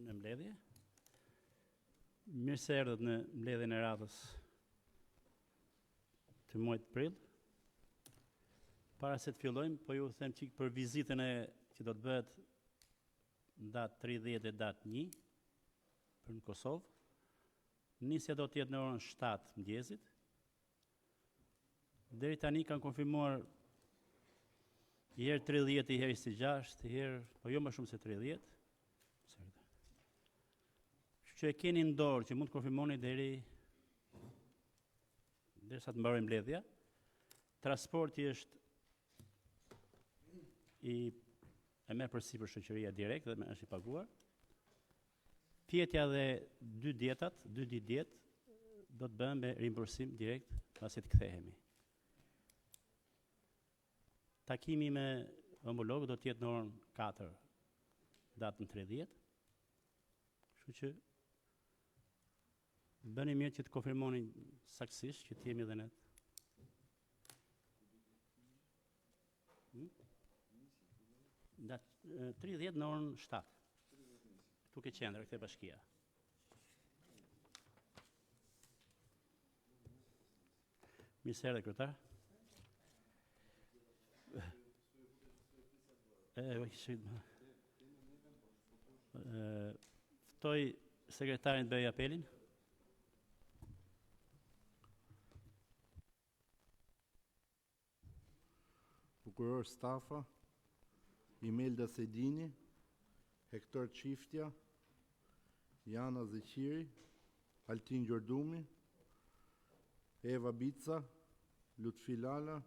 në mbledhje. Mirë se erdhët në mbledhjen e radhës të muajit prill. Para se të fillojmë, po ju them çik për vizitën e që do të bëhet në datë 30 e datë 1 për në Kosovë. Nisja do të jetë në orën 7 mëngjesit. Deri tani kanë konfirmuar i herë 30, i herë 26, i herë, po jo më shumë se 30. Që e keni në dorë që mund të konfirmoni derisa të mbarojë mbledhja. Transporti është e merr përsipër shoqëria direkt dhe është i paguar. Pjetja dhe 2 ditë dietë do të bëhen me rimbursim direkt pasi të kthehemi. Takimi me homolog do të jetë në orën 4 datën 30. Kështu që bëni mirë që të konfirmoni saktësisht që të jemi edhe ne. Datë 30 në orën 7. Këtu ke qendra, këtë bashkia. Mirë se erdhe, kryetar. Ftoj sekretarin të bëjë apelin. Prokuror Stafa, Imelda Sedini, Hektor Çiftja, Jana Zeqiri, Altin Gjordumi, Eva Bica, Lutfi Lala,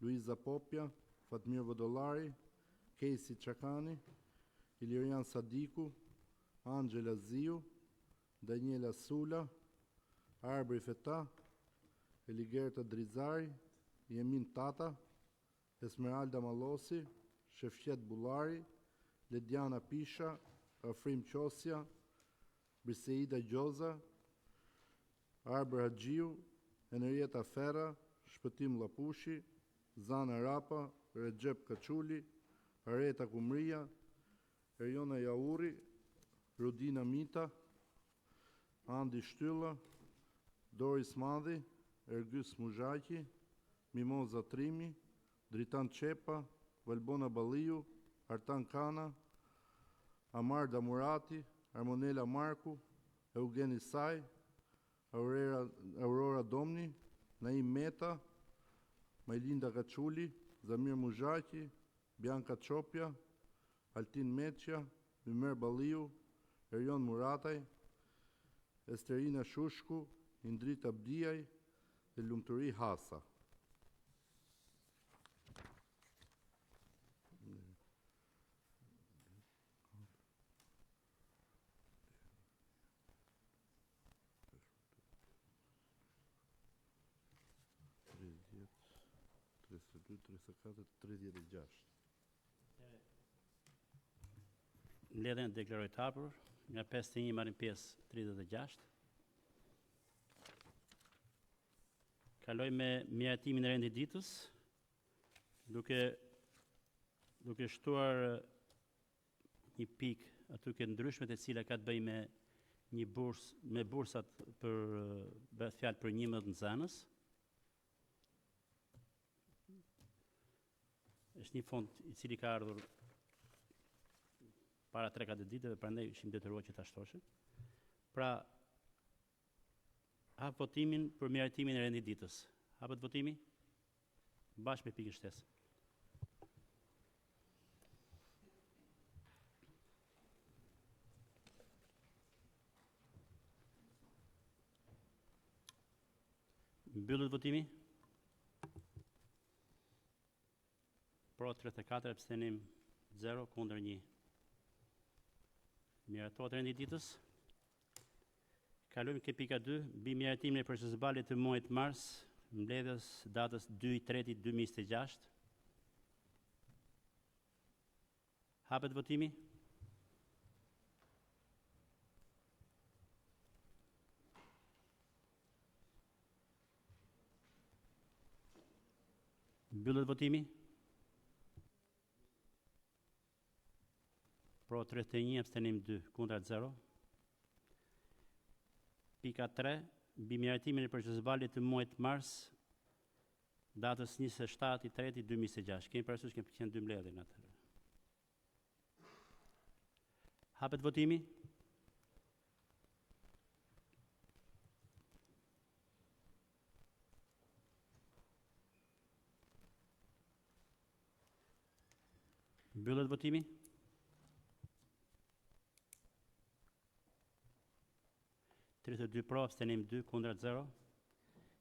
Luiza Popja, Fatmir Vodollari, Kesi Çakani, Ilirian Sadiku, Angela Ziu, Daniela Sula, Arbri Feta, Eligerta Drizari, Jemin Tata, Esmeralda Mallosi, Shefqet Bullari, Lediana Pisha, Afrim Qosja, Briseida Gjoza, Arber Haxhiu, Enerieta Ferra, Shpëtim Llapushi, Zana Rapa, Recep Kaçuli, Areta Kumria, Erjona Jauri, Rudina Mita, Andi Shtylla, Doris Madhi, Ergys Muzhaqi, Mimoza Trimi, Dritan Çepa, Valbona Balliu, Artan Kana, Amarda Murati, Armonela Marku, Eugeni Saj, Aurora Domni, Naim Meta, Majlinda Kaçuli, Zamir Muzhaqi, Bianca Çopja, Altin Meçja, Mymer Balliu, Erjon Murataj, Esterina Shushku, Indrit Abdiaj dhe Lumturi Hasa. Mbledhjen deklaroj të hapur, nga 51 marrin pjesë 36. Kaloj me miratimin e rendit ditës, duke shtuar një pikë aty ke ndryshme të cila ka të bëjë me një me bursat bëhet fjalë për 11 nxënës. Është një fond i cili ka ardhur para 3-4 ditëve, prandaj ishim detyruar që ta shtoshim. Pra, hap votimin për miratimin e rendit ditës. Hapet votimi bashkë me pikën shtesë. Mbyllet votimi. Pro 34, abstenim 0, kundër 1. Miratohet rendi ditës. Kalojmë ke pika 2, mbi miratimin e procesbalit të muajit mars, mbledhjes datës 2/3/2026. Hapet votimi. Mbyllet votimi. Pro 31, abstenim 2, kundra 0. Pika 3, mbi miratimin e procesvalit të muajit mars, datës 27/3/2026. Kemi parasysh kemi qenë 2 mbledhje në atë. Hapet votimi. Mbyllet votimi. Pro, abstenim 2, kundra 0.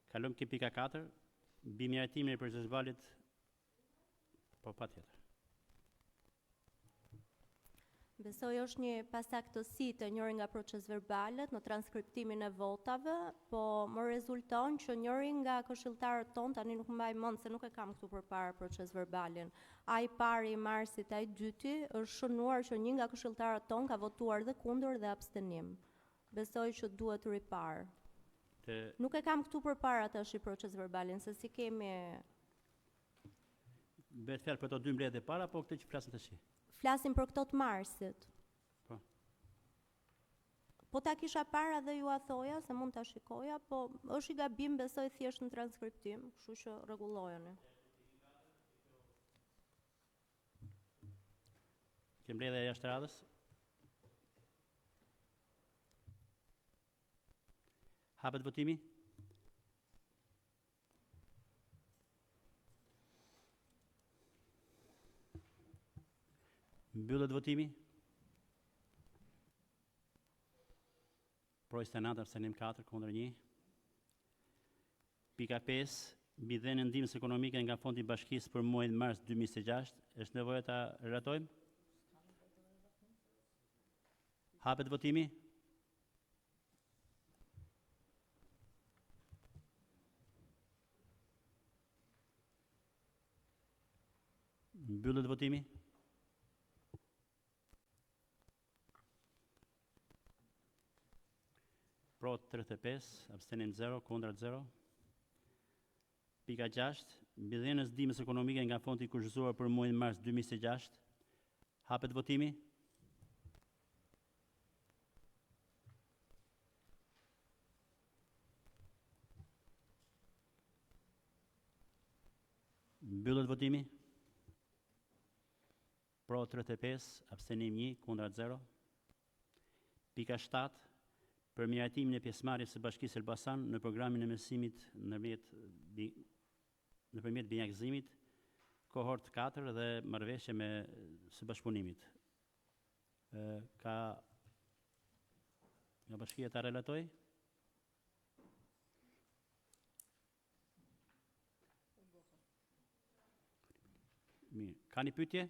Kalojmë ke pika 4, mbi miratimin e procesvalit. Po patjetër. Besoj është një pasaktësi të njëri nga procesverbalet në transkriptimin e votave, po më rezulton që njëri nga këshilltarët tonë, tani nuk mbaj mend se nuk e kam këtu përpara procesverbalin. Ai pari i marsit, ai dyti, është shënuar që një nga këshilltarët tonë ka votuar dhe kundër dhe abstenim. Besoj që duhet ripar. Nuk e kam këtu përpara tash i procesverbalin, se si kemi. Bëhet fjalë për to 2 mbledhje para, po këtë që flasim tash. Flasim për këto të marsit. Po ta kisha para dhe ju a thoja, se mund ta shikoja, po është i gabim, besoj thjesht në transkriptim, kështu që rregullojeni. Ke mbledhja jashtë radhës? Hapet votimi. Mbyllet votimi. Pro 29, abstenim 4, kundër 1. Pika 5, mbi dhënien e ndihmës ekonomike nga Fondi i Bashkisë për muajin mars 2026, është nevojë ta ratojmë? Hapet votimi. Mbyllet votimi. Pro 35, abstenim 0, kundra 0. Pika 6, mbi dhënien e ndihmës ekonomike nga Fondi i Kurorzuar për muajin mars 2026. Hapet votimi. Mbyllet votimi. Pro 35, abstenim 1, kundra 0. Pika 7, për miratimin e pjesëmarrjes së Bashkisë Elbasan në programin e mësimit nëpërmjet binjakëzimit, kohort 4 dhe marrëveshje me së bashkëpunimit. Ka nga bashkia ta relatoj? Mirë. Ka një pyetje?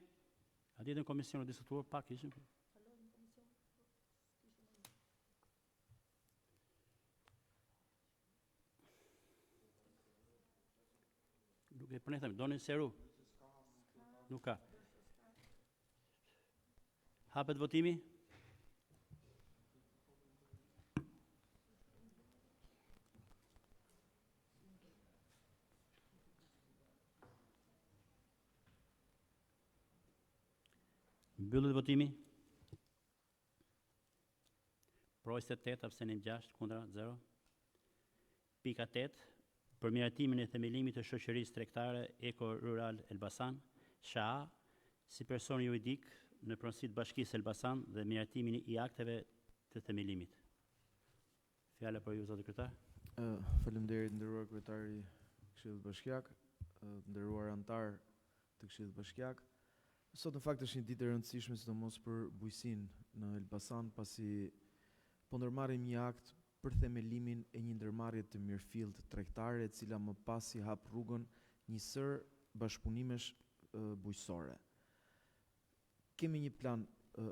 A ditën komisionu diskutuar pak ishim? Nuk e përne thëmë, doni seru? Nuk ka. Hapet votimi? Mbyllet votimi? Pro 28, abstenim 6, kundra 0. Pika 8, për miratimin e themelimit të shoqërisë tregtare Eko Rural Elbasan, SHA, si person juridik në pronësitë Bashkisë Elbasan dhe miratimin i akteve të themelimit. Fjala për ju, zotë kryetar. Faleminderit nderuar kryetari i Këshillit Bashkiak, nderuar antar të Këshillit Bashkiak. Sot në fakt është një ditë e rëndësishme sidomos për bujqësinë në Elbasan, pasi po ndërmarrim një akt për themelimin e një ndërmarrje të mirëfillt tregtare, e cila më pas i hap rrugën një sër bashkëpunimesh bujqësore. Kemi një plan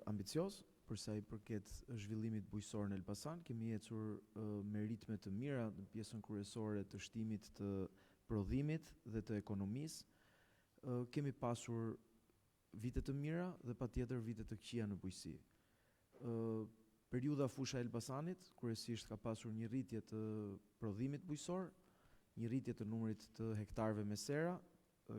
ambicioz për sa i përket zhvillimit bujqësor në Elbasan, kemi ecur me ritme të mira në pjesën kryesore të shtimit të prodhimit dhe të ekonomisë. Kemi pasur vite të mira dhe patjetër vite të këqija në bujqësi. Periudha fusha e Elbasanit kryesisht ka pasur një rritje të prodhimit bujqësor, një rritje të numrit të hektarëve me sera.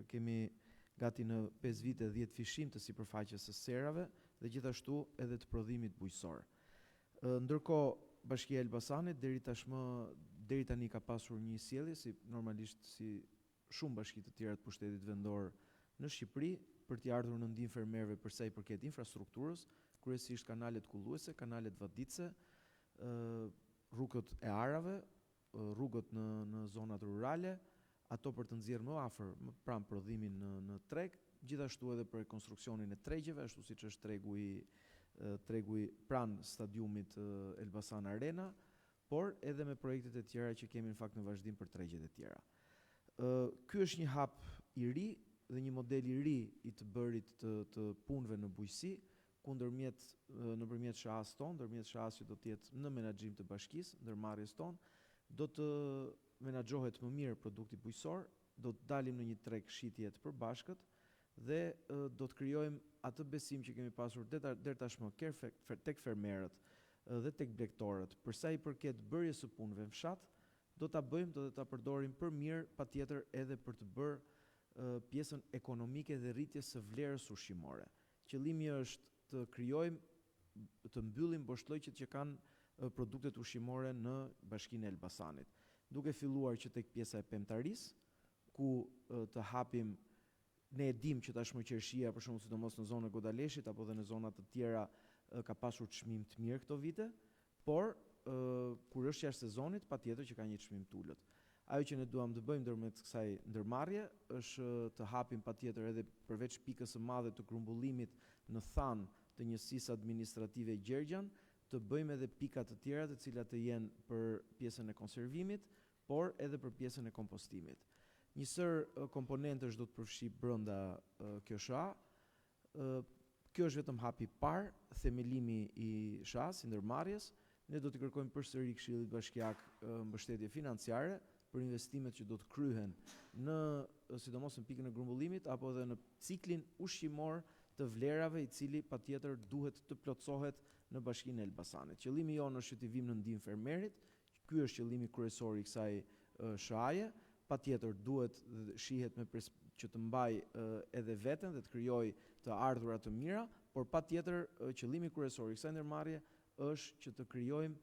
Kemi gati në 5 vite 10 fishim të sipërfaqes së serave, dhe gjithashtu edhe të prodhimit bujqësor. Ndërkohë, Bashkia e Elbasanit deri tani ka pasur një sjellje si normalisht si shumë bashki të tjera të pushtetit vendor në Shqipëri për t'i ardhur në ndihmë fermerëve për sa i përket infrastrukturës, kryesisht kanalet kulluese, kanalet vaditse, rrugët e arave, rrugët në zonat rurale, ato për të nxjerrë më afër, më pranë prodhimin në treg, gjithashtu edhe për konstruksionin e tregjeve, ashtu siç është tregu i pranë stadiumit Elbasan Arena, por edhe me projektet e tjera që kemi në fakt në vazhdim për tregjet e tjera. Ky është një hap i ri dhe një model i ri i të bërit të punëve në bujqësi, ku nëpërmjet SHA-s tonë, ndërmjet SHA-s që do të jetë në menaxhim të bashkisë, ndërmarrjes tonë, do të menaxhohet më mirë produkti bujqësor, do të dalim në një treg shitje të përbashkët dhe do të krijojmë atë besim që kemi pasur deri tashmë tek fermerët dhe tek blegtorët, për sa i përket bërjes së punëve në fshat, do ta bëjmë, do ta përdorim për mirë, patjetër edhe për të bërë pjesën ekonomike dhe rritjes së vlerës ushqimore. Qëllimi është të krijojmë, të mbyllim boshllëqet që kanë produktet ushqimore në Bashkinë e Elbasanit. Duke filluar që tek pjesa e pemtarisë, ku të hapim, ne e dim që tashmë qershia, për shembull sidomos në zonën e Godaleshit apo dhe në zona të tjera ka pasur çmim të mirë këto vite, por kur është jashtë sezonit, patjetër që ka një çmim të ulët. Ajo që ne duam të bëjmë ndërmjet kësaj ndërmarrje është të hapim patjetër edhe përveç pikës së madhe të grumbullimit në than të njësisë administrative Gjergjan, të bëjmë edhe pika të tjera të cilat të jenë për pjesën e konservimit, por edhe për pjesën e kompostimit. Një sër komponentësh do të përfshi brenda kjo SHA. Kjo është vetëm hapi i parë, themelimi i SHA-s, i ndërmarrjes. Ne do të kërkojmë përsëri Këshillit Bashkiak mbështetje financiare për investimet që do të kryhen sidomos në pikën e grumbullimit apo edhe në ciklin ushqimor të vlerave, i cili patjetër duhet të plotësohet në Bashkinë e Elbasanit. Qëllimi jonë është që të vim në ndihmë fermerit. Ky është qëllimi kryesor i kësaj SHA-je. Patjetër duhet shihet që të mbaj edhe veten dhe të krijojë të ardhurat të mira, por patjetër qëllimi kryesor i kësaj ndërmarrje është që të krijojmë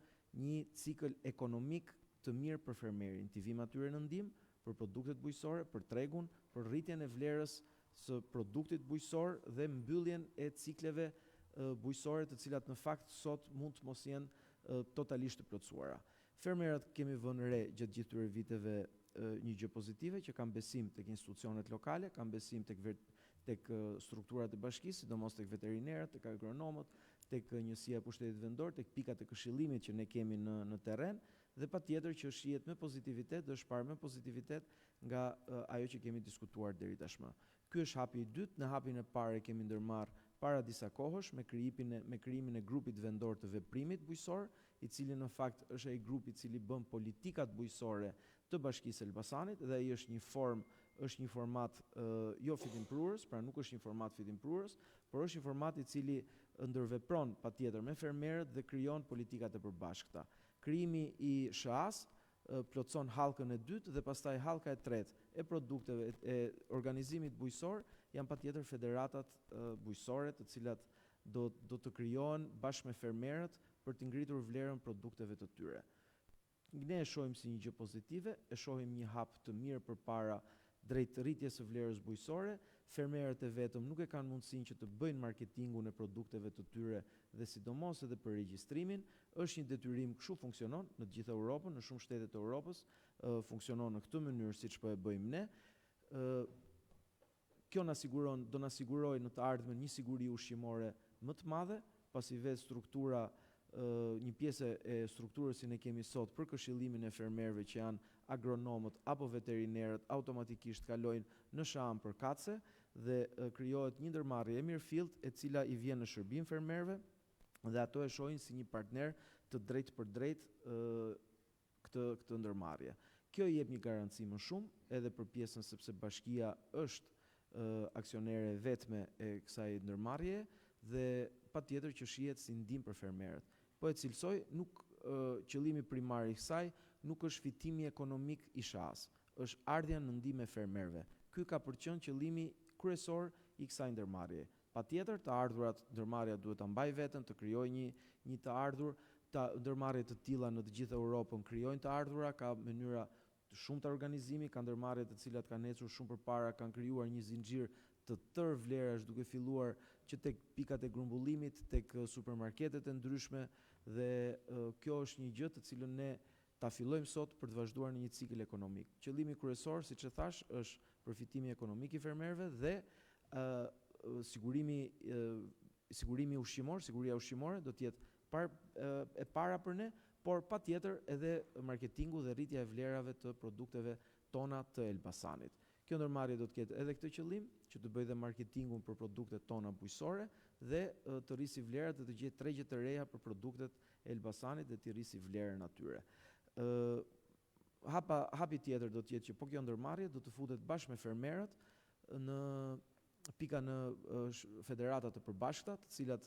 një cikël ekonomik të mirë për fermerin, t'i vim atyre në ndihmë për produktet bujqësore, për tregun, për rritjen e vlerës së produktit bujqësor dhe mbylljen e cikleve bujqësore të cilat në fakt sot mund të mos jenë totalisht të plotësuara. Fermerët kemi vënë re gjatë gjithë këtyre viteve një gjë pozitive që kanë besim tek institucionet lokale, kanë besim tek strukturat e bashkisë, sidomos tek veterinerët, tek agronomët, tek njësia e pushtetit vendor, tek pikat e këshillimit që ne kemi në terren dhe patjetër që shihet me pozitivitet, është parë me pozitivitet nga ajo që kemi diskutuar deri tashmë. Ky është hapi i dytë, në hapin e parë kemi ndërmarr para disa kohësh me krijimin e grupit vendor të veprimit bujqësor, i cili në fakt është ai grup i cili bën politikat bujqësore të Bashkisë Elbasanit dhe ai është një format jo fitimprurës, pra nuk është një format fitimprurës, por është një format i cili ndërvepron patjetër me fermerët dhe krijon politikat e përbashkëta. Krijimi i SHA-s plotëson hallkën e dytë dhe pastaj hallka e tretë e produkteve e organizimit bujqësor janë patjetër federatat bujqësore, të cilat do të krijohen bashkë me fermerët për të ngritur vlerën produkteve të tyre. Ne e shohim si një gjë pozitive, e shohim një hap të mirë përpara drejt rritjes së vlerës bujqësore. Fermerët e vetëm nuk e kanë mundësinë që të bëjnë marketingun e produkteve të tyre dhe sidomos edhe për regjistrimin. Është një detyrim, kështu funksionon në të gjithë Europën, në shumë shtete të Europës, funksionon në këtë mënyrë siç po e bëjmë ne. Kjo do na sigurojë në të ardhmen një siguri ushqimore më të madhe, pasi vetë struktura një pjesë e strukturës që ne kemi sot për këshillimin e fermerëve që janë agronomët apo veterinerët automatikisht kalojnë në SHA-n për katse dhe krijohet një ndërmarrje e mirëfillt e cila i vjen në shërbim fermerëve dhe ato e shohin si një partner të drejtë për drejtë këtë ndërmarrje. Kjo i jep një garanci më shumë edhe për pjesën sepse bashkia është aksionere vetme e kësaj ndërmarrjeje dhe patjetër që shihet si ndihmë për fermerët. Po e cilësoj, qëllimi primar i kësaj nuk është fitimi ekonomik i SHA-s, është ardhja në ndihmë e fermerëve. Ky ka për qëllim qëllimi kryesor i kësaj ndërmarrjeje. Patjetër, të ardhurat ndërmarrja duhet ta mbaj veten, të krijojë një të ardhur, ndërmarrje të tilla në të gjithë Europën krijojnë të ardhura, ka mënyra të shumta organizimi, ka ndërmarrje të cilat kanë ecur shumë përpara, kanë krijuar një zinxhir të tërë vlerash duke filluar që tek pikat e grumbullimit, tek supermarketet e ndryshme dhe kjo është një gjë të cilën ne ta fillojmë sot për të vazhduar në një cikël ekonomik. Qëllimi kryesor, siç e thash, është përfitimi ekonomik i fermerëve dhe sigurimi ushqimor, siguria ushqimore do të jetë e para për ne, por patjetër edhe marketingu dhe rritja e vlerave të produkteve tona të Elbasanit. Kjo ndërmarrje do të ketë edhe këtë qëllim, që të bëjë dhe marketingun për produktet tona bujqësore dhe të rrisi vlerat dhe të gjejë tregje të reja për produktet e Elbasanit dhe të rrisi vlerën atyre. Hapi tjetër do të jetë që po kjo ndërmarrje do të futet bashkë me fermerët në pika në federata të përbashkëta, të cilat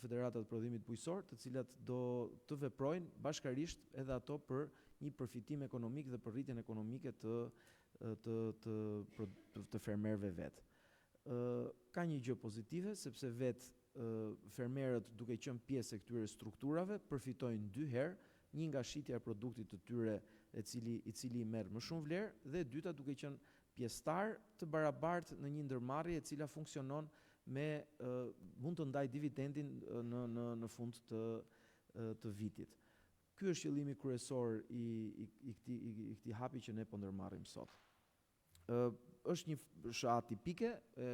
federatat të prodhimit bujqësor, të cilat do të veprojnë bashkarisht edhe ato për një përfitim ekonomik dhe për rritjen ekonomike të fermerëve vetë. Ka një gjë pozitive, sepse vetë fermerët duke qenë pjesë e këtyre strukturave përfitojnë dy herë, një nga shitja e produktit të tyre i cili merr më shumë vlerë, dhe e dyta duke qenë pjesëtar të barabartë në një ndërmarrje e cila funksionon mund të ndaj dividendin në fund të vitit. Ky është qëllimi kryesor i këtij hapi që ne po ndërmarrim sot. Është një SHA tipike,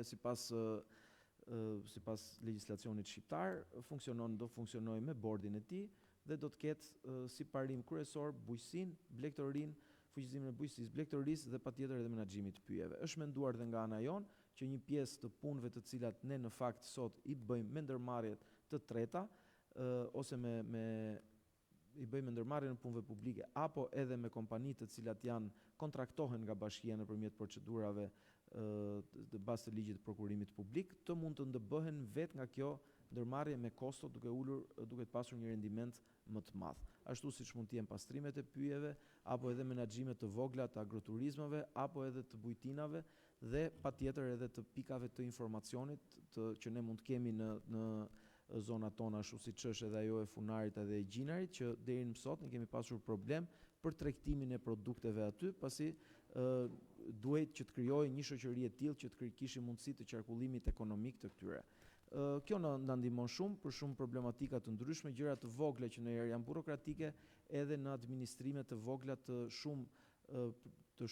sipas legjislacionit shqiptar, do funksionojë me bordin e tij dhe do të ketë si parim kryesor bujqësinë, blegtorinë, fuqizimin e bujqësisë, blegtorisë dhe patjetër edhe menaxhimit të pyjeve. Është menduar dhe nga ana jonë që një pjesë të punëve të cilat ne në fakt sot i bëjmë me ndërmarrjet të treta ose i bëjmë ndërmarrjen e punëve publike apo edhe me kompani të cilat kontraktohen nga bashkia nëpërmjet procedurave të bazë të ligjit të prokurimit publik, të mund të ndëbëhen vetë nga kjo ndërmarrje me kosto duke të pasur një rendiment më të madh. Ashtu siç mund të jenë pastrimet e pyjeve, apo edhe menaxhime të vogla të agroturizmave, apo edhe të bujtinave dhe patjetër edhe të pikave të informacionit që ne mund të kemi në zonat tona, ashtu siç është edhe ajo e Funarit edhe e Gjinarit, që deri më sot ne kemi pasur problem për tregtimin e produkteve aty, pasi duhet që të krijojë një shoqëri e tillë që të kishë mundësi të qarkullimit ekonomik të këtyre. Kjo na ndihmon shumë për shumë problematika të ndryshme, gjëra të vogla që në herë janë burokratike, edhe në administrime të vogla të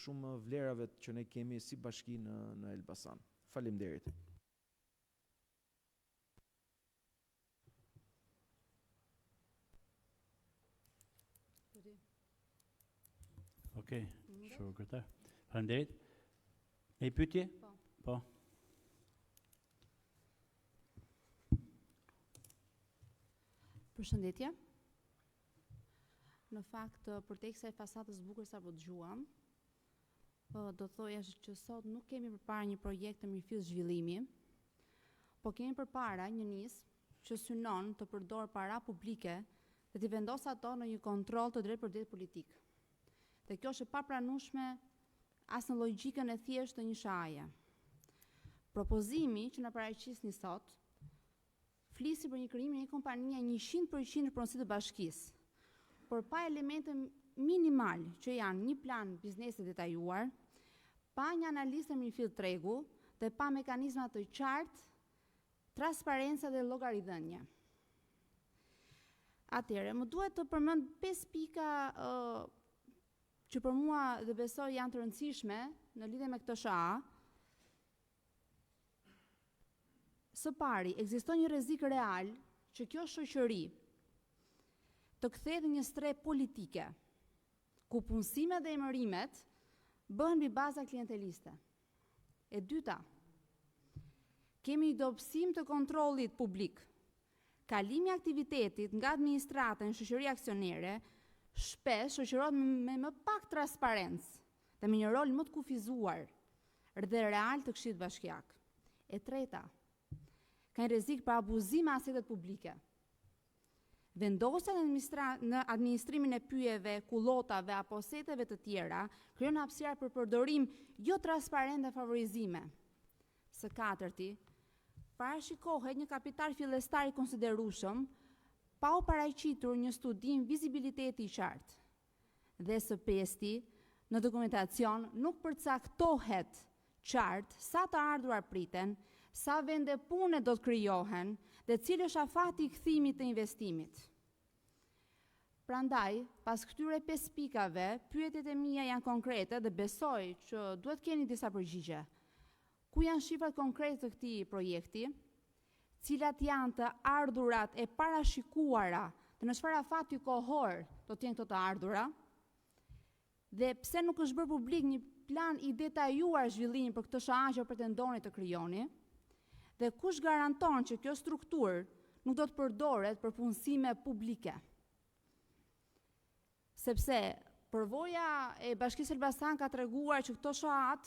shumë vlerave që ne kemi si bashki në Elbasan. Faleminderit. Okej, shumë kryetar. Faleminderit. E pyetje? Po. Përshëndetje. Në fakt, përteksa e fasadës bukur sa po dëgjuam, do thoja që sot nuk kemi përpara një projekt të mirëfillt zhvillimi, po kemi përpara një nis që synon të përdor para publike dhe të vendos ato në një kontroll të drejtë për drejtë politik. Dhe kjo është e papranueshme as në logjikën e thjeshtë të një SHA-je. Propozimi që na paraqisni sot flisi për një krijim një kompanie 100% në pronësi të bashkisë, por pa elemente minimal që janë një plan biznesi detajuar, pa një analizë mirëfillt tregu dhe pa mekanizma të qartë, transparenca dhe llogaridhënie. Atëherë, më duhet të përmend 5 pika që për mua dhe besoj janë të rëndësishme në lidhje me këtë SHA. Së pari, ekziston një rrezik real që kjo shoqëri të kthehet në një stre politike, ku punësimet dhe emërimet bëhen mbi baza klienteliste. E dyta, kemi një dobësim të kontrollit publik. Kalimi i aktivitetit nga administrata në shoqëri aksionere shpesh shoqërohet me më pak transparencë dhe me një rol më të kufizuar dhe real të Këshillit Bashkiak. E treta, ka një rrezik për abuzim me asetet publike. Vendosja në administrimin e pyjeve, kullotave apo seteve të tjera krijon hapësira për përdorim jo transparent dhe favorizime. Së katërti, parashikohet një kapital fillestar i konsiderueshëm pa u paraqitur një studim vizibiliteti i qartë. Dhe së pesti, në dokumentacion nuk përcaktohet qartë sa të ardhurar priten, sa vende pune do të krijohen dhe cilë është afati i kthimit të investimit. Prandaj, pas këtyre 5 pikave, pyetjet e mia janë konkrete dhe besoj që duhet keni disa përgjigje. Ku janë shifrat konkrete të këtij projekti? Cilat janë të ardhurat e parashikuara dhe në çfarë afati kohor do të jenë këto të ardhura? Dhe pse nuk është bërë publik një plan i detajuar zhvillimi për këtë SHA që pretendoni të krijoni? Dhe kush garanton që kjo strukturë nuk do të përdoret për punësime publike? Sepse përvoja e Bashkisë Elbasan ka treguar që këto SHA-t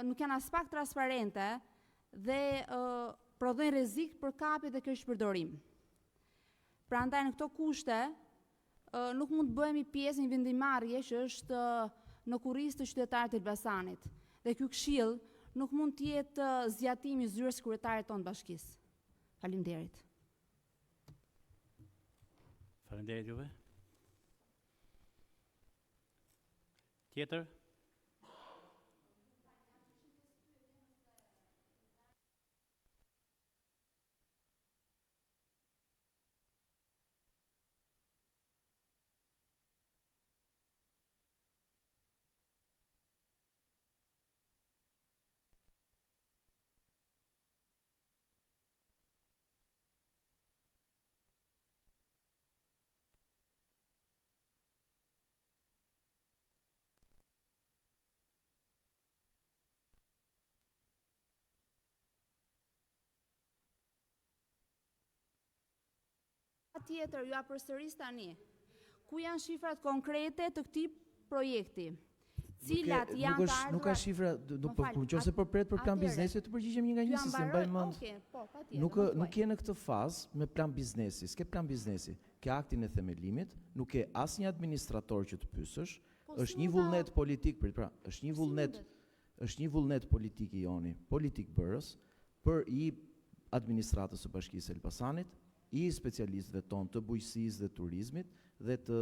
nuk janë as pak transparente dhe prodhojnë rrezik për kapje dhe keqpërdorim. Prandaj në këto kushte nuk mund të bëhemi pjesë një vendimarrje që është në kurrizë të qytetarët e Elbasanit. Dhe ky këshill nuk mund të jetë zgjatimi i zyrës kryetarit tonë bashkisë. Faleminderit. Faleminderit juve. Tjetër? Tjetër, ju a përsëris tani. Ku janë shifrat konkrete të këtij projekti? Cilat janë të ardhurat? Nuk ka shifra, nëse përpret për plan biznesi, të përgjigjem një nga një, se mbaj mend. Nuk je në këtë fazë me plan biznesi, s'ke plan biznesi, ke aktin e themelimit, nuk ke asnjë administrator që të pyesësh, është një vullnet politik, është një vullnet politik i joni, politik bërës, për i administratës së Bashkisë Elbasanit, i specialistëve tonë të bujqësisë dhe turizmit dhe të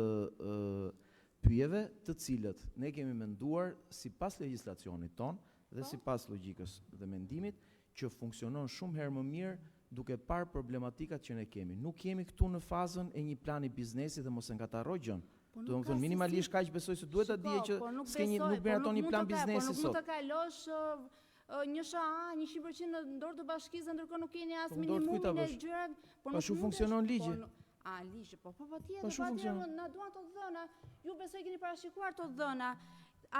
pyjeve të cilët ne kemi menduar sipas legjislacionit tonë dhe sipas logjikës dhe mendimit që funksionon shumë herë më mirë duke parë problematikat që ne kemi. Nuk jemi këtu në fazën e një plani biznesi dhe mos e ngatarroj gjën. Do të thonë minimalisht kaq besoj se duhet ta dije që nuk meriton një plan biznesi sot. Po nuk mund të kalosh një SHA 100% në dorë të bashkisë, ndërkohë nuk keni as minimumin e gjërave. Po ashtu funksionon ligji. Ligji, po patjetër, na duan të dhëna. Ju besoj keni parashikuar të dhëna.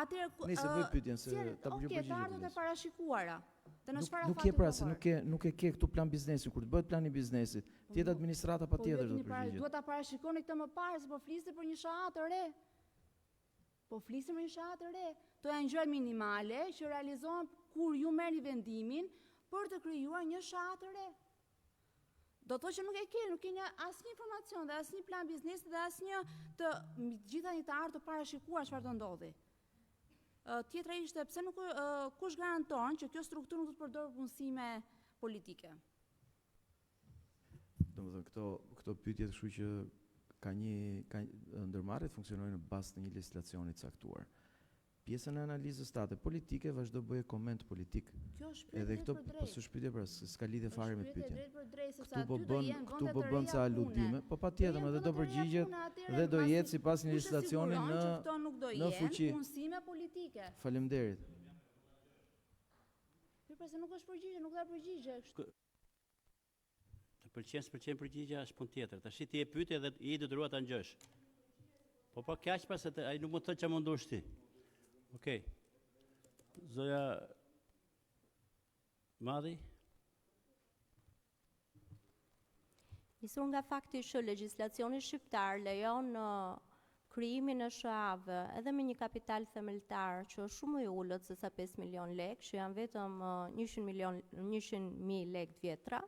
Atëherë nëse bëj pyetjen se ta bëj përgjigje. Okej, të ardhët e parashikuara. Nuk je pra se nuk e ke këtu plan biznesi, kur të bëhet plani biznesit, tjetë administrata patjetër do të përgjigjet. Duhet ta parashikoni këtë më parë, se po flisni për një SHA të re. Po flisim për një SHA të re. To janë gjëra minimale që realizohen kur ju merrni vendimin për të krijuar një SHA të re. Do të thotë që nuk keni asnjë informacion dhe asnjë plan biznesi dhe asnjë të gjitha një të ardhur të parashikuar çfarë do ndodhi. Tjetra ishte pse nuk kush garanton që kjo strukturë nuk do të përdorë punësime politike. Domethënë këto pyetje kështu që ka ndërmarrjet funksionojnë në bazë të një legislacioni të caktuar. Pjesën e analizës tate politike vazhdo bëje koment politik. Edhe këto po shpytje pra s'ka lidhje fare me pyetjen. Këtu po bën ca aludime, po patjetër edhe do përgjigjet dhe do jetë sipas një legislacioni në fuqi. Punësime politike. Faleminderit. Përse nuk është përgjigje, nuk dha përgjigje. Të pëlqen përgjigja është punë tjetër. Tash ti e pyetje dhe i detyruar ta ngjësh. Po kaq pas se ai nuk mund të thotë ç'a mundosh ti. Okej. Zoja Madhi? Nisur nga fakti që legjislacioni shqiptar lejon krijimin e SHA-ve edhe me një kapital themeltar që është shumë i ulët se sa 5 milion lekë, që janë vetëm 100.000 lekë të vjetra.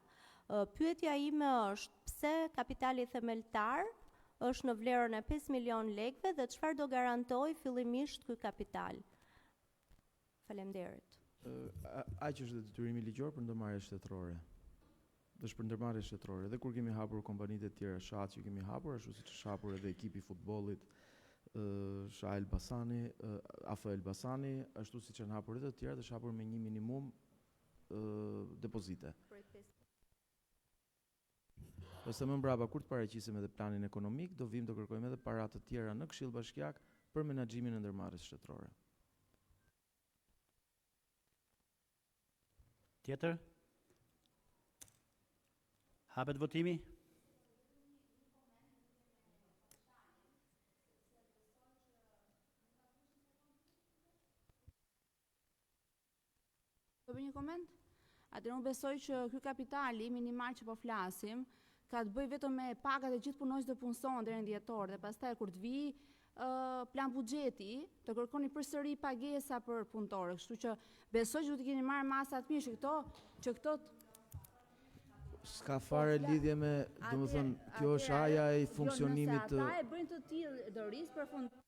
Pyetja ime është pse kapitali themeltar është në vlerën e 5 milion lekëve dhe çfarë do garantoj fillimisht ky kapital? Faleminderit. Aq është dhe detyrimi ligjor për ndërmarrje shtetërore. Është për ndërmarrje shtetërore. Dhe kur kemi hapur kompanitë e tjera shat që kemi hapur, ashtu siç është hapur edhe ekipi i futbollit Sha Elbasani, AF Elbasani, ashtu siç janë hapur edhe të tjerë, është hapur me një minimum depozite. Ose më mbrapa kur të paraqisim edhe planin ekonomik, do vim të kërkojmë edhe para të tjera në Këshill Bashkiak për menaxhimin e ndërmarrjes shtetërore. Tjetër? Hapet votimi? Do bëj një koment? Atëherë unë besoj që ky kapitali minimal që po flasim ka të bëjë vetëm me pagat e gjithë punonjësve që punësojnë deri në dhjetor dhe pastaj kur të vi plan buxheti, të kërkoni përsëri pagesa për punëtorë, kështu që besoj që do të keni marrë masa të mirë që këto S'ka fare lidhje me, domethënë, kjo është haja e funksionimit të... Jo, nëse ata e bëjnë të tillë do risë për fund.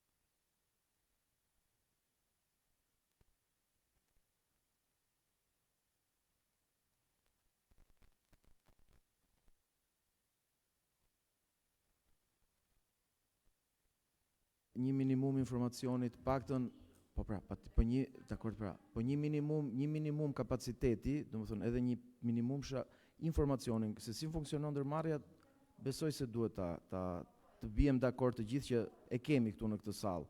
Një minimum informacionit, paktën, po një minimum kapaciteti, domethënë edhe një minimum informacionin se si funksionon ndërmarrja, besoj se duhet të bijem dakord të gjithë që e kemi këtu në këtë sallë.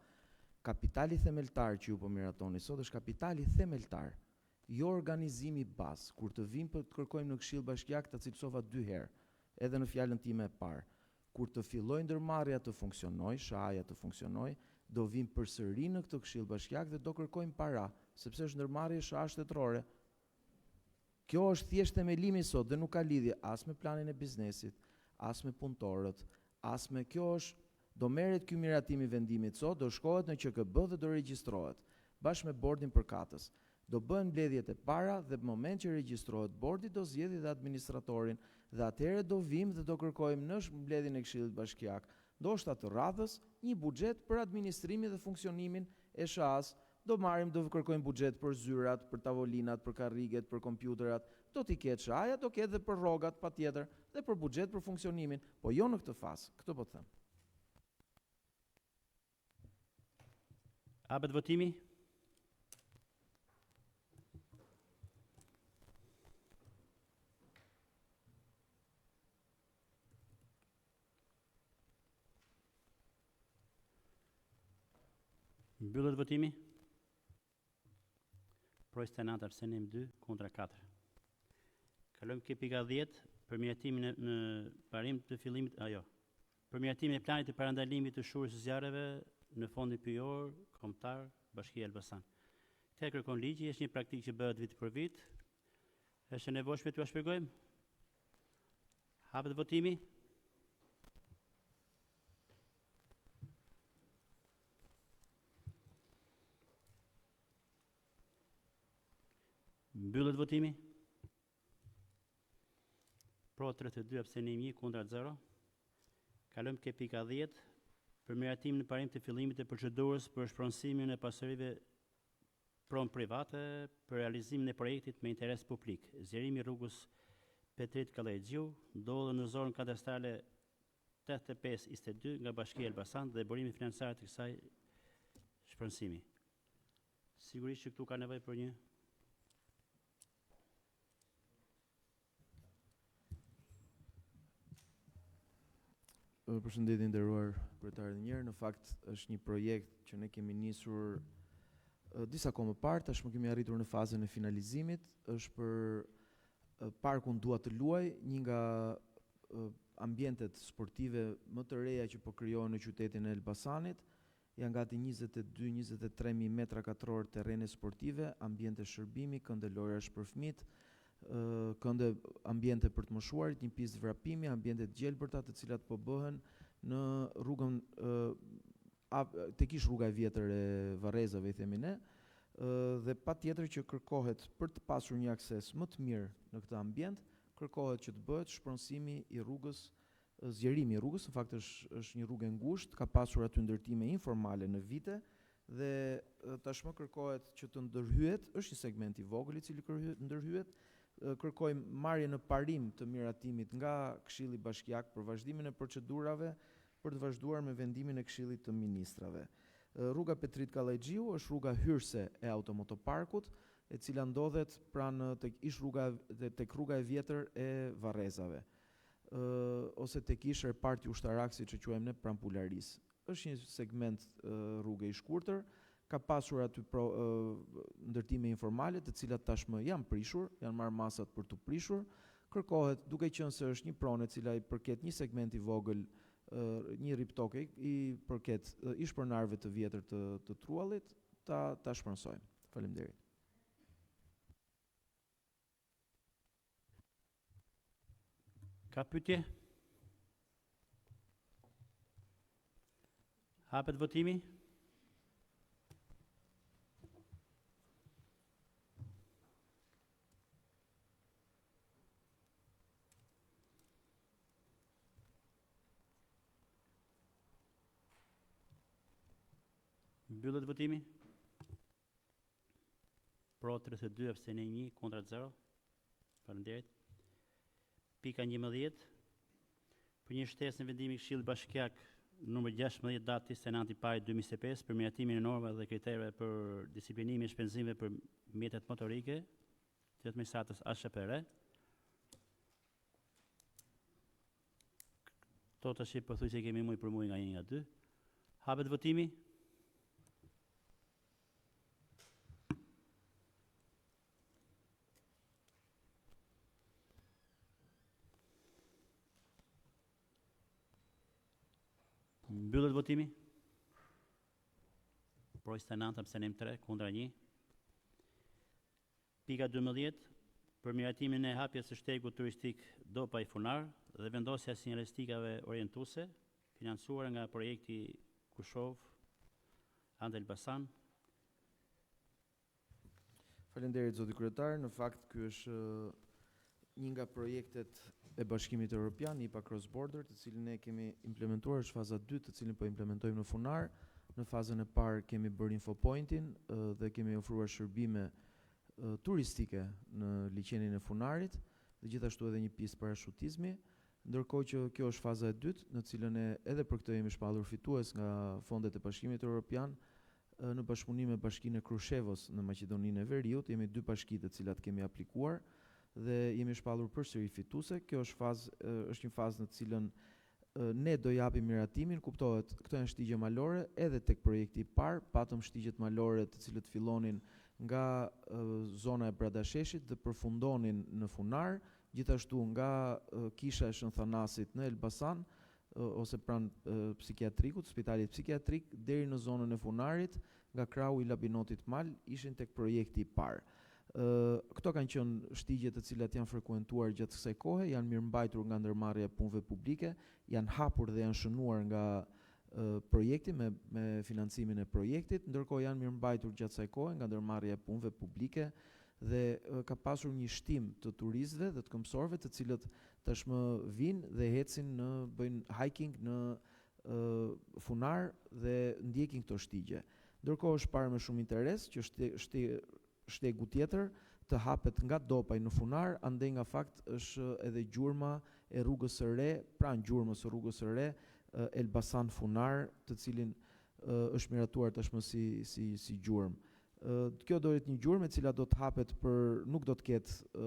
Kapitali themeltar që ju po miratoni sot është kapitali themeltar, jo organizimi bazë. Kur të vim për të kërkojmë në Këshill Bashkiak, ta cilësova 2 herë, edhe në fjalën time e parë. Kur të filloj ndërmarrja të funksionoj, shaja të funksionoj, do vim përsëri në këtë Këshill Bashkiak dhe do kërkojmë para, sepse është ndërmarrje shaja shtetërore. Kjo është thjesht themelimi sot dhe nuk ka lidhje as me planin e biznesit, as me punëtorët, as me kjo është, do merret ky miratim i vendimit sot, do shkohet në QKB dhe do regjistrohet, bashkë me bordin përkatës. Do bëhen mbledhjet e para dhe në moment që regjistrohet bordi do zgjedhë dhe administratorin dhe atëherë do vim dhe do kërkojmë në mbledhjen e Këshillit Bashkiak, ndoshta të radhës, një buxhet për administrimin dhe funksionimin e SHA-s. Do kërkojmë buxhet për zyrat, për tavolinat, për karriget, për kompjuterat, do t'i ketë shaja, do ketë dhe për rrogat patjetër, dhe për buxhet për funksionimin, po jo në këtë fazë. Këtë po të them. Hapet votimi? Mbyllet votimi? Pro stenat abstenim 2 kontra 4. Kalojmë ke pika 10, përmiratimin në parim të fillimit, përmiratimin e planit të parandalimit të shurës së zjarreve në fondin pyjor, kombëtar, Bashkia Elbasan. Këtë kërkon ligji, është një praktikë që bëhet vit për vit. Është e nevojshme t'ua shpjegojmë? Hapet votimi? Mbyllet votimi? Pro 32, abstenim 1, kundra 0. Kalojmë ke pika 10, përmiratim në parim të fillimit të procedurës për shpronësimin e pasurive pron private për realizimin e projektit me interes publik. Zgjerimi rrugës Petrit Kallajxhiu, ndodhet në zonën kadastrale 8522 nga Bashkia Elbasan dhe burimi financiar të kësaj shpronësimi. Sigurisht që këtu ka nevojë për një Përshëndetje nderuar kryetari një herë, në fakt është një projekt që ne kemi nisur disa kohë më parë, tashmë kemi arritur në fazën e finalizimit, është për parkun Dua të luaj, një nga ambientet sportive më të reja që po krijohen në qytetin e Elbasanit, janë gati 22-23.000 metra katror terrene sportive, ambiente shërbimi, kënde lojrash për fëmijët, kënde ambiente për të moshuarit, një pistë vrapimi, ambiente të gjelbërta të cilat po bëhen në rrugën tek ish rruga e vjetër e Varrezave, i themi ne, dhe patjetër që kërkohet për të pasur një akses më të mirë në këtë ambient, kërkohet që të bëhet shpronësimi i rrugës, zgjerimi i rrugës, në fakt është një rrugë e ngushtë, ka pasur aty ndërtime informale në vite dhe tashmë kërkohet që të ndërhyet, është një segment i vogël i cili ndërhyet, kërkojmë marrje në parim të miratimit nga Këshilli Bashkiak për vazhdimin e procedurave për të vazhduar me vendimin e Këshillit të Ministrave. Rruga Petrit Kallajxhiu është rruga hyrëse e automotoparkut, e cila ndodhet pranë tek rruga e vjetër e Varrezave, ose tek ish reparti ushtarak siç e quajmë ne pranë Pularis. Është një segment rruge i shkurtër, ka pasur aty ndërtime informale të cilat tashmë janë prishur, janë marrë masat për të prishur. Kërkohet, duke qenë se është një pronë e cila i përket një segment i vogël, një riptoke i përket ishpronarëve të vjetër të Truallit, ta shpërnsojmë. Faleminderit. Ka pyetje? Hapet votimi? Mbyllet votimi? Pro 32, abstenim 1, kontra 0. Faleminderit. Pika 11. Për një shtesë në vendimin e Këshillit Bashkiak numër 16 datë 29 i pari 2025 për miratimin e normave dhe kritereve për disiplinimin e shpenzimeve për mjetet motorike të administratës ASHPR. Këto tash pothuajse kemi muj për muj nga 1 nga 2. Hapet votimi? Mbyllet votimi? Pro 29, abstenim 3, kundra 1. Pika 12. Për miratimin e hapjes së shtegut turistik Dopa i Funar dhe vendosja sinjalistikave orientuese, financuar nga projekti Kushov Ande Elbasan. Faleminderit zoti kryetar, në fakt ky është një nga projektet e Bashkimit Evropian, IPA Cross Border, të cilin ne kemi implementuar, është faza 2 të cilin po implementojmë në Funar. Në fazën e parë kemi bërë infopointin dhe kemi ofruar shërbime turistike në liçenin e Funarit dhe gjithashtu edhe një pistë parashutizmi, ndërkohë që kjo është faza e dytë, në cilën edhe për këtë jemi shpallur fitues nga fondet e Bashkimit Evropian në bashkëpunim me Bashkinë e Krushevos në Maqedoninë e Veriut. Jemi 2 bashki të cilat kemi aplikuar dhe jemi shpallur përsëri fituese. Kjo është një fazë në të cilën ne do japim miratimin, kuptohet, këto janë shtigje malore edhe tek projekti i parë, patëm shtigjet malore të cilët fillonin nga zona e Bradasheshit dhe përfundonin në Funar, gjithashtu nga kisha e Shënthanasit në Elbasan ose pranë psikiatrikut, spitalit psikiatrik, deri në zonën e Funarit, nga krahu i Labinotit Mal, ishin tek projekti i parë. Këto kanë qenë shtigje të cilat janë frekuentuar gjatë kësaj kohe, janë mirëmbajtur nga ndërmarrja e punëve publike, janë hapur dhe janë shënuar nga projekti me financimin e projektit, ndërkohë janë mirëmbajtur gjatë kësaj kohe nga ndërmarrja e punëve publike dhe ka pasur një shtim të turistëve dhe të këmbësorëve të cilët tashmë vinë dhe ecin bëjnë hiking në Funar dhe ndjekin këto shtigje. Ndërkohë është parë me shumë interes që shtegu tjetër të hapet nga Dopaj në Funar, andaj nga fakt është edhe gjurma e rrugës së re, pranë gjurmës së rrugës së re, Elbasan Funar, të cilin është miratuar tashmë si gjurmë. Kjo do jetë një gjurmë e cila do të hapet nuk do të ketë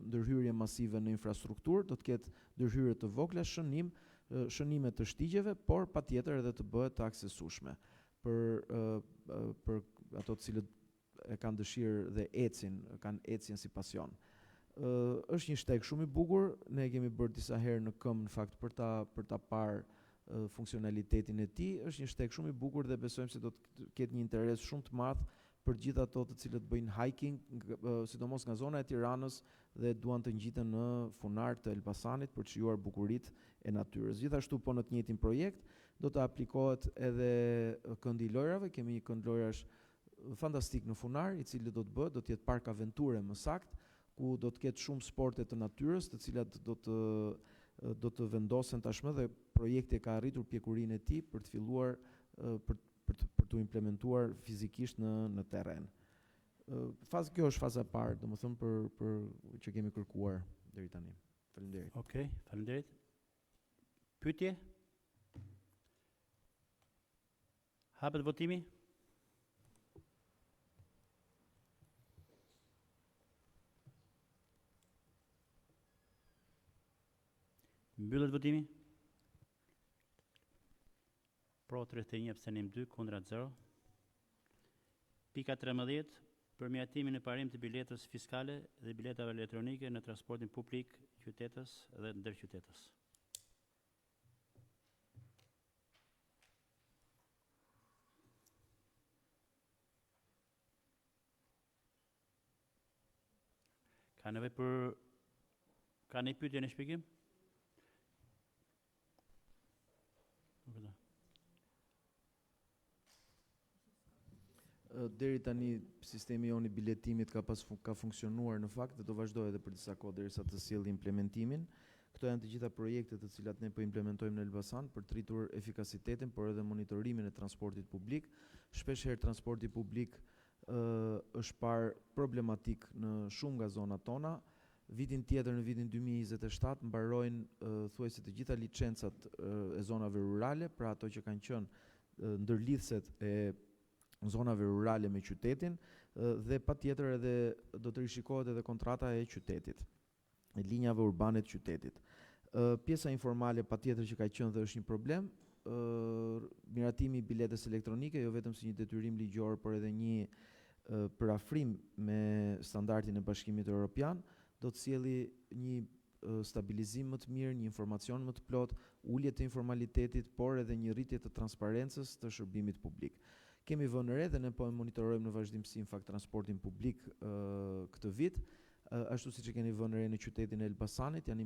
ndërhyrje masive në infrastrukturë, do të ketë ndërhyrje të vogla, shënime të shtigjeve, por patjetër edhe të bëhet të aksesueshme për ato të cilët e kanë dëshirë dhe kanë ecjen si pasion. Është një shteg shumë i bukur, ne kemi bërë disa herë në këmbë në fakt për ta parë funksionalitetin e tij. Është një shteg shumë i bukur dhe besojmë se do të ketë një interes shumë të madh për gjithë ato të cilët bëjnë hiking, sidomos nga zona e Tiranës dhe duan të ngjiten në Funar të Elbasanit për të shijuar bukuritë e natyrës. Gjithashtu po në të njëjtin projekt do të aplikohet edhe këndi i lojrave. Kemi një kënd lojrash fantastik në Funar, i cili do të jetë park aventure më sakt, ku do të ketë shumë sporte të natyrës, të cilat do të vendosen tashmë dhe projekti ka arritur pjekurinë e tij për të filluar për për tu implementuar fizikisht në terren. Kjo është faza e parë, domethënë për që kemi kërkuar deri tani. Faleminderit. Okej, faleminderit. Pyetje? Hapet votimi? Mbyllet votimi? Pro 31, abstenim 2, kundra 0. Pika 13, përmjatimin e parim të biletës fiskale dhe biletave elektronike në transportin publik qytetës dhe ndërqytetës. Ka një pyetje në shpjegim? Deri tani sistemi jon i biletimit ka funksionuar në fakt dhe do vazhdojë edhe për disa kohë derisa të sjellë implementimin. Këto janë të gjitha projektet të cilat ne po implementojmë në Elbasan për të rritur efikasitetin, por edhe monitorimin e transportit publik. Shpeshherë transporti publik është parë problematik në shumë nga zonat tona. Vitin tjetër, në vitin 2027, mbarojnë thuajse të gjitha licencat e zonave rurale, pra ato që kanë qenë ndërlidhset e zonave rurale me qytetin, dhe patjetër edhe do të rishikohet edhe kontrata e qytetit, e linjave urbane të qytetit. Pjesa informale patjetër që ka qenë dhe është një problem, miratimi i biletës elektronike, jo vetëm si një detyrim ligjor, por edhe një përafrim me standardin e Bashkimit Evropian, do të sjellë një stabilizim më të mirë, një informacion më të plot, ulje të informalitetit, por edhe një rritje të transparencës të shërbimit publik. Kemi vënë re dhe ne po e monitorojmë në vazhdimsi në fakt transportin publik këtë vit, ashtu siç e keni vënë re në qytetin e Elbasanit, kemi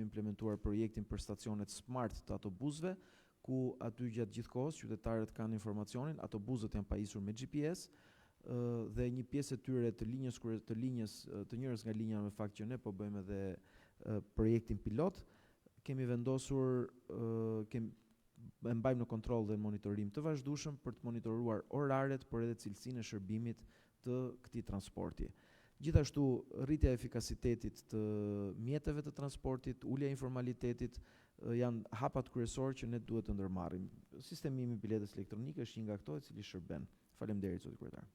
implementuar projektin për stacionet smart të autobusëve, ku aty gjatë gjithë kohës qytetarët kanë informacionin, autobusët janë pajisur me GPS, dhe një pjesë e tyre të njërës nga linja me fakt që ne po bëjmë edhe projektin pilot, kemi vendosur, e mbajmë në kontroll dhe monitorim të vazhdueshëm për të monitoruar oraret, por edhe cilësinë e shërbimit të këtij transporti. Gjithashtu, rritja e efikasitetit të mjeteve të transportit, ulja e informalitetit janë hapat kryesorë që ne duhet të ndërmarrim. Sistemimi i biletës elektronike është një nga ato i cili shërben. Faleminderit, zoti kryetar.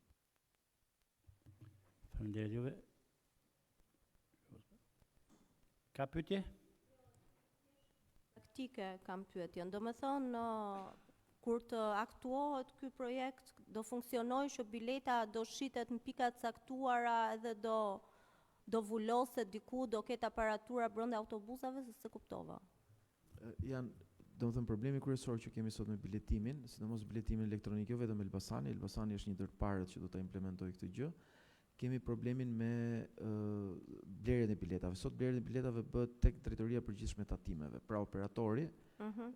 Faleminderit juve. Ka pyetje? Praktike kam pyetjen. Do me thonë, kur të aktuohet ky projekt, do funksionojë që bileta do shitet në pikat caktuara edhe do vuloset diku, do ketë aparatura brenda autobusave, se kuptova. Domethënë problemi kryesor që kemi sot me biletimin, sidomos biletimin elektronik, jo vetëm Elbasani është një ndër parët që do ta implementojë këtë gjë. Kemi problemin me blerjen e biletave. Sot blerjen e biletave bëhet tek drejtoria e përgjithshme e tatimeve. Pra operatori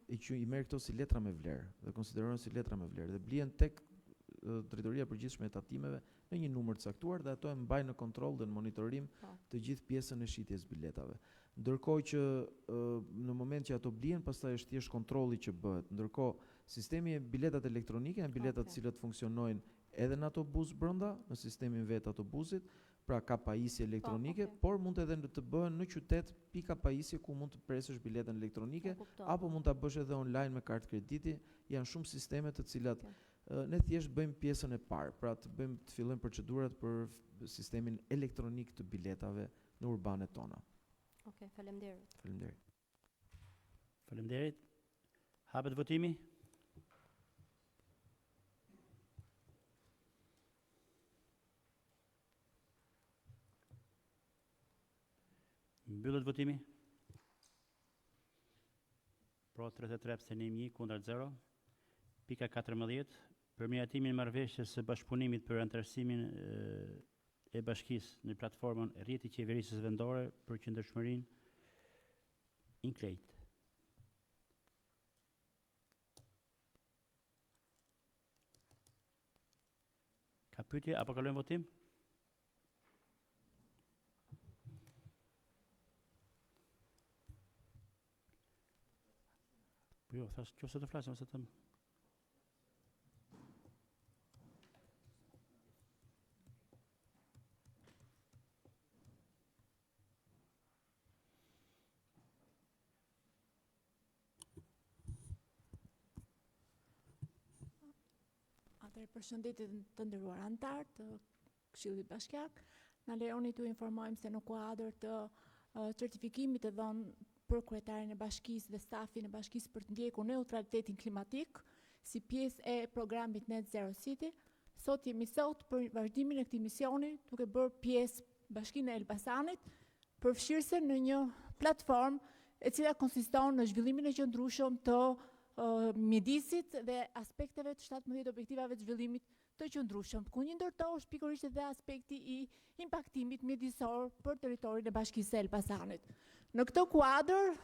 i merr këto si letra me vlerë dhe konsiderohen si letra me vlerë dhe blihen tek drejtoria e përgjithshme e tatimeve në një numër të caktuar dhe ato e mbajnë në kontroll dhe në monitorim të gjithë pjesën e shitjes biletave. Ndërkohë që në moment që ato blihen, pastaj është thjesht kontrolli që bëhet. Ndërkohë sistemi e biletat elektronike janë biletat të cilat funksionojnë edhe në autobus brenda, në sistemin vetë autobusit, pra ka pajisje elektronike, por mund edhe të bëhen në qytet pika pajisje ku mund të presësh biletën elektronike, apo mund ta bësh edhe online me kartë krediti. Janë shumë sisteme të cilat ne thjesht bëjmë pjesën e parë, pra të fillojmë procedurat për sistemin elektronik të biletave në urbanet tona. Okej, faleminderit. Faleminderit. Faleminderit. Hapet votimi. Mbyllet votimi. Pro 33, abstenim 1, kundër 0. Pika 14. Përmiratimin e marrëveshjes së bashkëpunimit për antarësimin e bashkisë në platformën Rrjeti i Qeverisë Vendore për Qëndrueshmërinë Incleit. Ka pyetje apo kalojmë votim? Po jo, thash qofse të flasim ose të Përshëndetje të nderuar antar të Këshillit Bashkiak. Na lejoni t'ju informojmë se në kuadër të certifikimit të dhënë për kryetarin e bashkisë dhe stafin e bashkisë për të ndjekur neutralitetin klimatik si pjesë e programit Net Zero City, sot jemi sot për vazhdimin e këtij misioni duke bërë pjesë Bashkinë e Elbasanit, përfshirëse në një platformë e cila konsiston në zhvillimin e qëndrueshëm të mjedisit dhe aspekteve të 17 objektivave të zhvillimit të qëndrueshëm, ku një ndërto është pikërisht edhe aspekti i impaktimit mjedisor për territorin e Bashkisë së Elbasanit. Në këtë kuadër,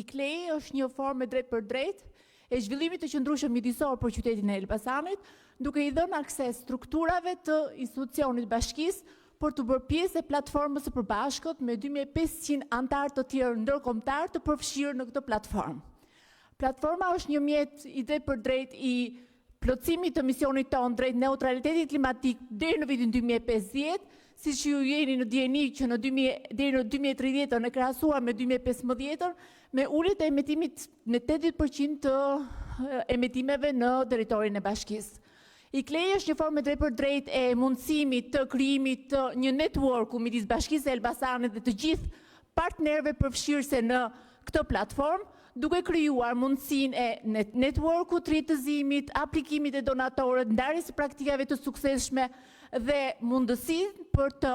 ICLEI është një formë drejt për drejt e zhvillimit të qëndrueshëm mjedisor për qytetin e Elbasanit, duke i dhënë akses strukturave të institucionit bashkisë për të bërë pjesë e platformës së përbashkët me 2500 anëtar të tjerë ndërkombëtar të përfshirë në këtë platformë. Platforma është një mjet i drejt për drejt i plotësimit të misionit tonë drejt neutralitetit klimatik deri në vitin 2050, siç ju jeni në dieni që deri në 2030 e krahasuar me 2015 me uljet e emetimit në 80% të emetimeve në territorin e bashkisë. ICLEI është një formë drejt për drejt e mundësimit të krijimit të një networku midis Bashkisë së Elbasanit dhe të gjithë partnerëve përfshirëse në këtë platformë, duke krijuar mundësinë e networku, rritëzimit, aplikimit e donatorët, ndarjes së praktikave të suksesshme dhe mundësinë për të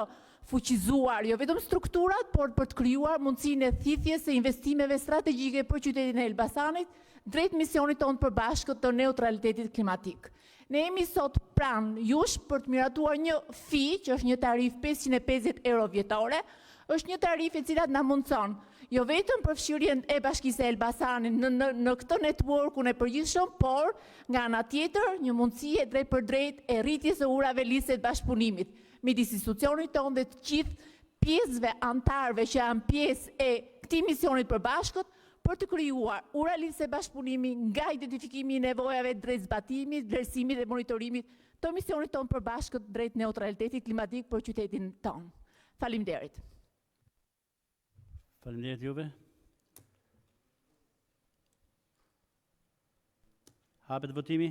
fuqizuar jo vetëm strukturat, por për të krijuar mundësinë e thithjes së investimeve strategjike për qytetin e Elbasanit drejt misionit tonë përbashkët të neutralitetit klimatik. Ne jemi sot pranë jush për të miratuar një fi, që është një tarif 550 euro vjetore, është një tarif e cila na mundson jo vetëm përfshirjen e Bashkisë së Elbasanit në këtë networkun e përgjithshëm, por nga ana tjetër një mundësi e drejt për drejt e rritjes së urave liste të bashkëpunimit midis institucionit tonë dhe të gjithë pjesëve antarëve që janë pjesë e këtij misioni të përbashkët për të krijuar ura liste bashkëpunimi nga identifikimi i nevojave drejt zbatimit, vlerësimit dhe monitorimit të misionit tonë përbashkët drejt neutralitetit klimatik për qytetin tonë. Faleminderit. Faleminderit juve. Hapet votimi.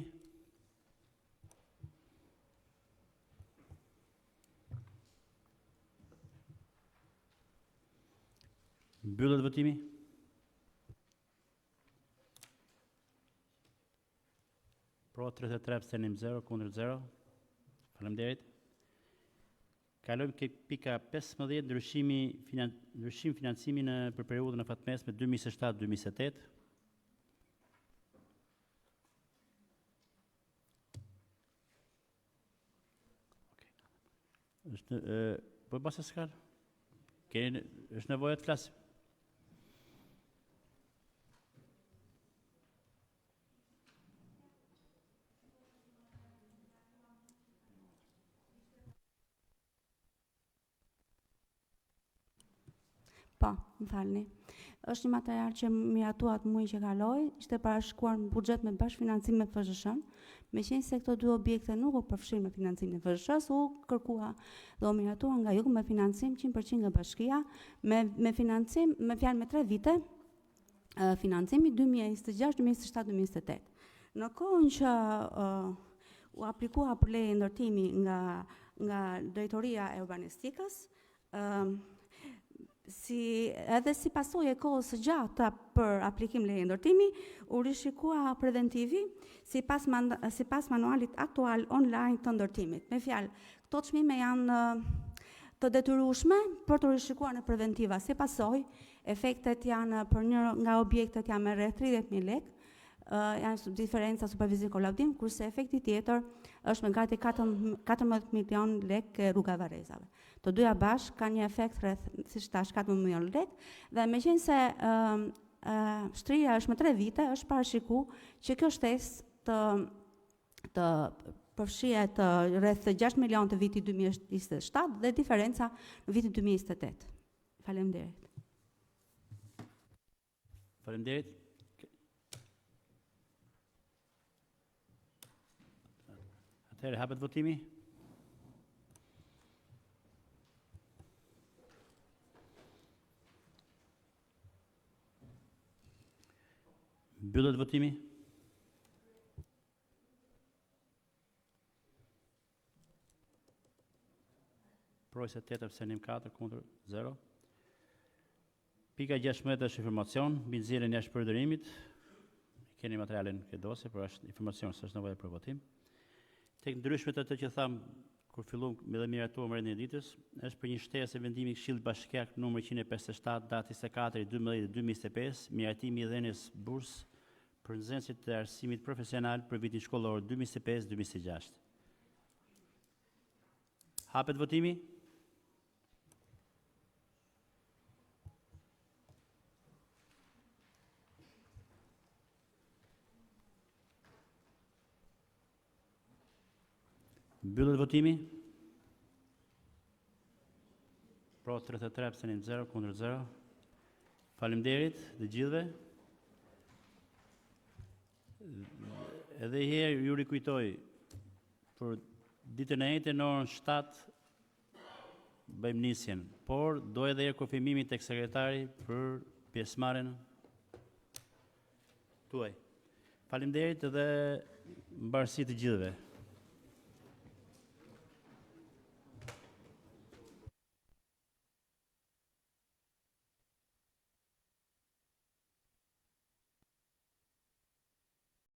Mbyllet votimi. Pro 33, abstenim 0, kundër 0. Faleminderit. Kalojmë ke pika 15, ndryshim financimi për periudhën e fatmesme 2027-2028. Po basa s'ka? Është nevojë të flasim. Po, më falni. Është një material që miratuat muaj që kaloi, ishte parashikuar në buxhet me bashkëfinancim me FSHS-n. Meqenëse se këto dy objekte nuk u përfshin me financimin e FSHS-s, u kërkua dhe u miratuar nga ju me financim 100% nga bashkia, me financim, me fjalë me 3 vite, financimi 2026, 2027, 2028. Në kohën që u aplikua për leje ndërtimi nga Drejtoria e Urbanistikës, edhe si pasojë e kohës së gjatë për aplikim leje ndërtimi, u rishikua preventivi sipas manualit aktual online të ndërtimit. Me fjalë, këto çmime janë të detyrueshme për të rishikuar në preventiva. Si pasojë, efektet janë për një nga objektet janë me rreth 30.000 lekë, janë diferenca supervizim kolaudim, kurse efekti tjetër është me gati 14 milion lekë rruga Varrezave. Të dyja bashkë kanë një efekt rreth, siç thash, 14 milion lekë, dhe meqense shtrirja është me 3 vite, është parashikuar që kjo shtesë të përfshihet rreth 6 milion të vitit 2027 dhe diferenca në vitin 2028. Faleminderit. Faleminderit. Atëherë hapet votimi. Mbyllet votimi. Përfaqëse 8 abstenim 4 kundër 0. Pika 16 është informacion mbi nxjerrjen jashtë përdorimit. Keni materialin këtë dosje, por është informacion, s'është nevojë për votim. Tek ndryshmet ato që tham kur filluam me dhe miratuar më rëndin e ditës, është për një shtesë e vendimit të Këshillit Bashkiak numër 157 datë 24/12/2025, miratimi i dhënies bursë për nxënësit të arsimit profesional për vitin shkollor 2025-2026. Hapet votimi. Mbyllet votimi. Pro 33 abstenim 0 kundër 0. Faleminderit të gjithëve. Edhe herë ju rikujtoj për ditën e njëjtë në orën 7 bëjmë nisjen, por do edhe herë konfirmimi tek sekretari për pjesëmarrjen tuaj. Faleminderit edhe mbarësi të gjithëve.